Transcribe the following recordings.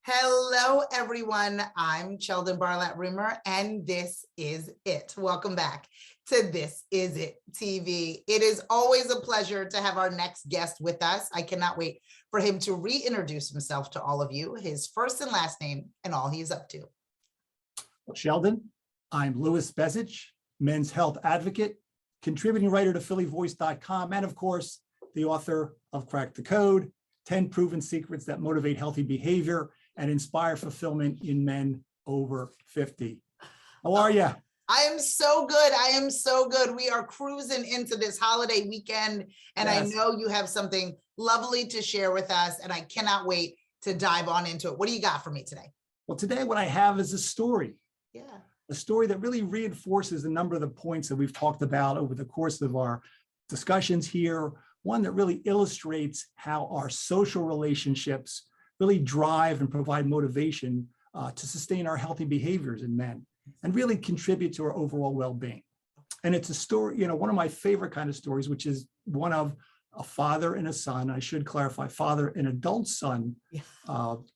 Hello, everyone. I'm Sheldon Barlett-Rimmer, and this is it. Welcome back to This Is It TV. It is always a pleasure to have our next guest with us. I cannot wait for him to reintroduce himself to all of you, his first and last name, and all he's up to. Well, Sheldon, I'm Bezich, men's health advocate, contributing writer to phillyvoice.com, and of course, the author of Crack the Code, 10 Proven Secrets That Motivate Healthy Behavior and Inspire Fulfillment in Men Over 50. How are you? I am so good. I am so good. We are cruising into this holiday weekend, and yes. I know you have something lovely to share with us, and I cannot wait to dive on into it. What do you got for me today? Well, today what I have is a story. Yeah. A story that really reinforces a number of the points that we've talked about over the course of our discussions here. One that really illustrates how our social relationships really drive and provide motivation to sustain our healthy behaviors in men and really contribute to our overall well-being. And it's a story, one of my favorite kind of stories, which is one of a father and a son. I should clarify, father and adult son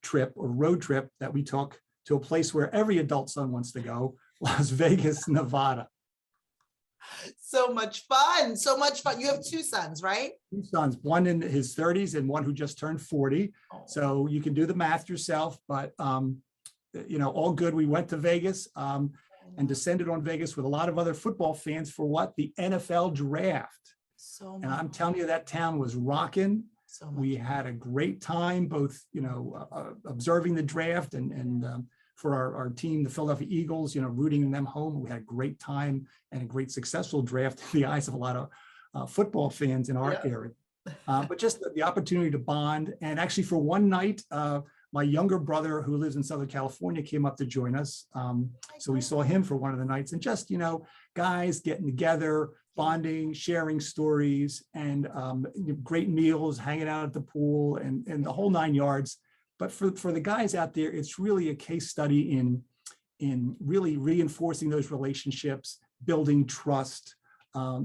trip or road trip that we took to a place where every adult son wants to go, Las Vegas, Nevada. So much fun. So much fun. You have two sons, right? Two sons, one in his 30s and one who just turned 40. Oh. So you can do the math yourself, but all good. We went to Vegas and descended on Vegas with a lot of other football fans for what? The NFL draft. And I'm telling you, that town was rocking. We had a great time, both, observing the draft and for our team, the Philadelphia Eagles, rooting them home. We had a great time and a great successful draft in the eyes of a lot of football fans in our area. But just the opportunity to bond. And actually for one night, my younger brother who lives in Southern California came up to join us. So we saw him for one of the nights and just, guys getting together, bonding, sharing stories and great meals, hanging out at the pool and the whole 9 yards. But for the guys out there, it's really a case study in really reinforcing those relationships, building trust,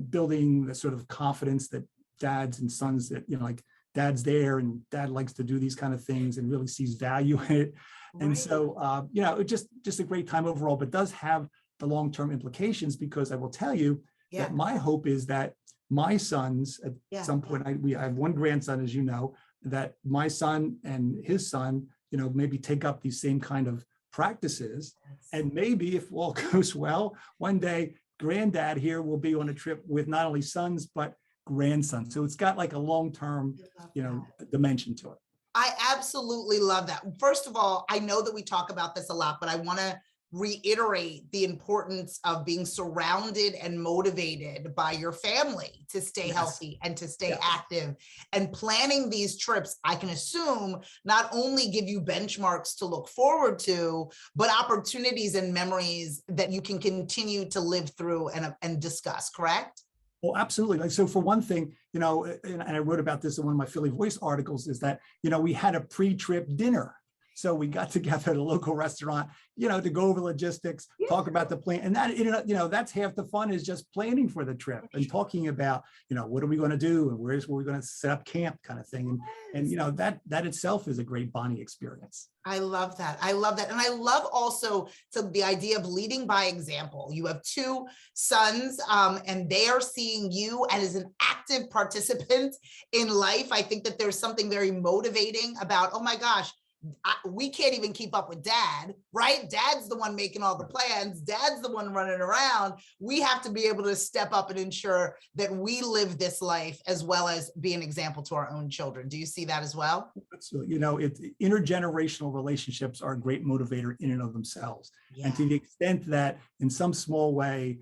building the sort of confidence that dads and sons that, like dad's there and dad likes to do these kind of things and really sees value in it. Right. And so, just a great time overall, but does have the long-term implications because I will tell you that my hope is that my sons at some point, I have one grandson, as you know, that my son and his son, maybe take up these same kind of practices. And maybe if all goes well, one day granddad here will be on a trip with not only sons, but grandsons. So it's got like a long-term, dimension to it. I absolutely love that. First of all, I know that we talk about this a lot, but I want to reiterate the importance of being surrounded and motivated by your family to stay healthy and to stay active. And planning these trips, I can assume, not only give you benchmarks to look forward to, but opportunities and memories that you can continue to live through and discuss, correct? Well, absolutely. Like, so for one thing, and I wrote about this in one of my Philly Voice articles, is that, we had a pre-trip dinner. So we got together at a local restaurant, to go over logistics, talk about the plan. And that, that's half the fun, is just planning for the trip and talking about, what are we going to do and where we're going to set up camp kind of thing. And that itself is a great bonding experience. I love that. I love that. And I love also the idea of leading by example. You have two sons and they are seeing you as an active participant in life. I think that there's something very motivating about, oh my gosh, we can't even keep up with dad, right? Dad's the one making all the plans. Dad's the one running around. We have to be able to step up and ensure that we live this life as well as be an example to our own children. Do you see that as well? Absolutely. Intergenerational relationships are a great motivator in and of themselves. Yeah. And to the extent that in some small way,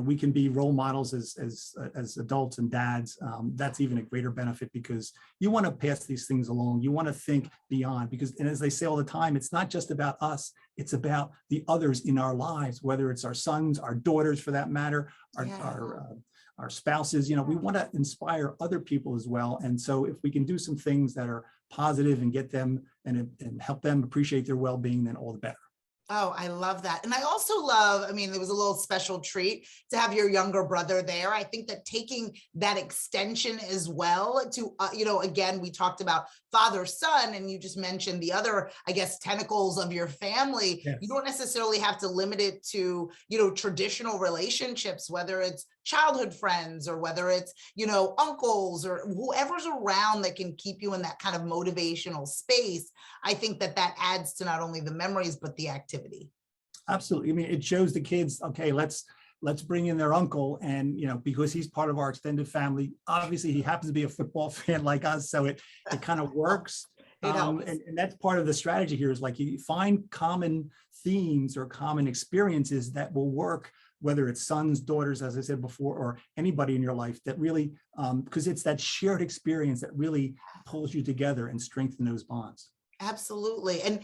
we can be role models as adults and dads. That's even a greater benefit because you want to pass these things along. You want to think beyond and as they say all the time, it's not just about us. It's about the others in our lives, whether it's our sons, our daughters, for that matter, our spouses. We want to inspire other people as well. And so if we can do some things that are positive and get them and help them appreciate their well-being, then all the better. Oh, I love that. And I also love, I mean, there was a little special treat to have your younger brother there. I think that taking that extension as well to, again, we talked about father, son, and you just mentioned the other, I guess, tentacles of your family. Yes. You don't necessarily have to limit it to, traditional relationships, whether it's childhood friends or whether it's, uncles or whoever's around that can keep you in that kind of motivational space. I think that that adds to not only the memories, but the activity. Absolutely. I mean, it shows the kids, okay, let's bring in their uncle. And, because he's part of our extended family, obviously he happens to be a football fan like us. So it kind of works. It helps. And that's part of the strategy here is like you find common themes or common experiences that will work, whether it's sons, daughters, as I said before, or anybody in your life that really, because it's that shared experience that really pulls you together and strengthens those bonds. Absolutely. And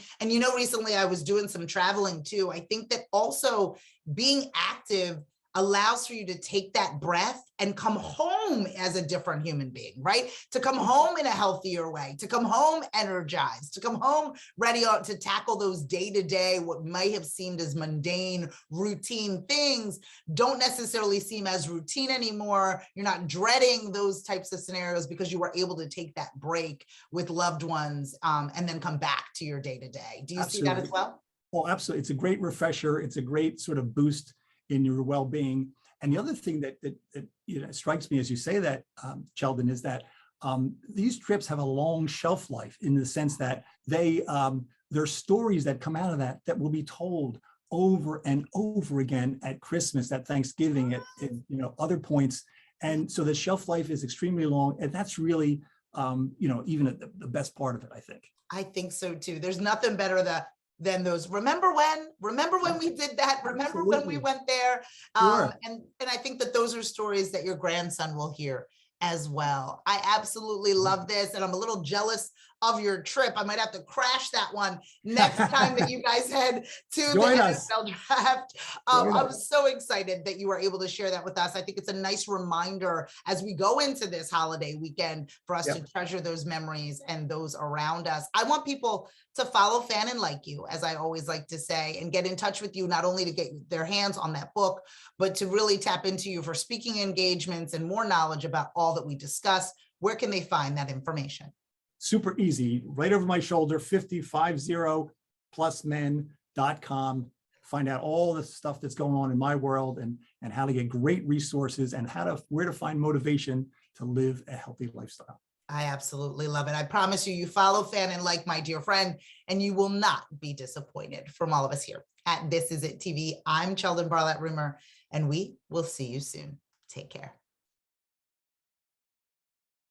recently I was doing some traveling too. I think that also being active allows for you to take that breath and come home as a different human being, right? To come home in a healthier way, to come home energized, to come home ready to tackle those day-to-day, what might have seemed as mundane, routine things don't necessarily seem as routine anymore. You're not dreading those types of scenarios because you were able to take that break with loved ones and then come back to your day-to-day. Do you Absolutely. see that as well? Well, absolutely. It's a great refresher. It's a great sort of boost in your well-being. And the other thing that strikes me as you say that, Sheldon, is that these trips have a long shelf life in the sense that there's stories that come out of that will be told over and over again at Christmas, at Thanksgiving, at other points. And so the shelf life is extremely long, and that's really even the best part of it, I think. I think so too. There's nothing better than those. Remember when we did that? Remember when we went there? Sure. And I think that those are stories that your grandson will hear as well. I absolutely love this, and I'm a little jealous of your trip. I might have to crash that one next time that you guys head to Join the us. NFL draft. I'm so excited that you were able to share that with us. I think it's a nice reminder as we go into this holiday weekend for us to treasure those memories and those around us. I want people to follow Fan and Like You, as I always like to say, and get in touch with you, not only to get their hands on that book, but to really tap into you for speaking engagements and more knowledge about all that we discuss. Where can they find that information? Super easy, right over my shoulder, 50plusmen.com. Find out all the stuff that's going on in my world and how to get great resources and where to find motivation to live a healthy lifestyle. I absolutely love it. I promise you, you follow Fan and Like, my dear friend, and you will not be disappointed. From all of us here at This Is It TV, I'm Sheldon Barlett Rumor, and we will see you soon. Take care.